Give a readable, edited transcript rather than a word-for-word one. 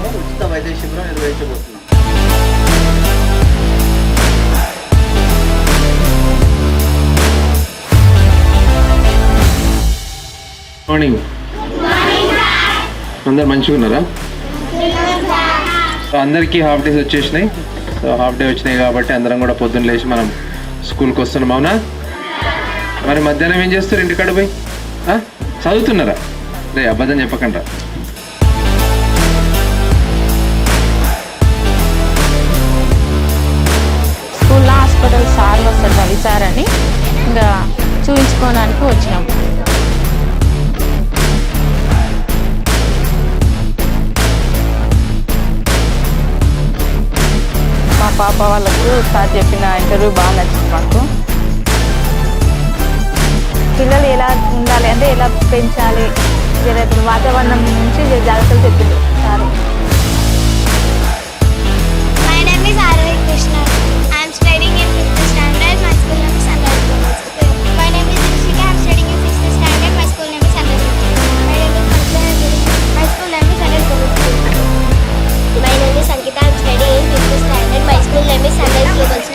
మనము ఉచిత వైద్య శిబిరం నిర్వహించబోతున్నాం. మార్నింగ్ అందరు మంచిగా ఉన్నారా? అందరికీ హాఫ్ డేస్ వచ్చేసినాయి. సో హాఫ్ డే వచ్చినాయి కాబట్టి అందరం కూడా పొద్దున్న లేచి మనం స్కూల్కి వస్తున్నాం. అవునా? మరి మధ్యాహ్నం ఏం చేస్తారు ఇంటికాడ పోయి? చదువుతున్నారా? రే అబద్ధం చెప్పకండి. స్కూల్లో హాస్పిటల్ సార్ వస్తారు రవి సార్ అని, ఇంకా చూపించుకోవడానికి వచ్చినాం. మా పాప వాళ్ళకు సార్ చెప్పిన ఇంటర్వ్యూ బాగా నచ్చింది మాకు. పిల్లలు ఎలా ఉండాలి అంటే ఎలా పెంచాలి, ఇప్పుడు వాతావరణం నుంచి జాగ్రత్తలు చెప్పింది sir. My name is Arohi Krishna. I am studying in 5th standard. My school name is Sunrise Girls. My name is Rishika. I am studying in 6th standard. My school name is Sunrise Girls. My name is Manjula. My school name is Sunrise Girls. My name is Ankita. I am studying in 5th standard. My school name is Sunrise Girls.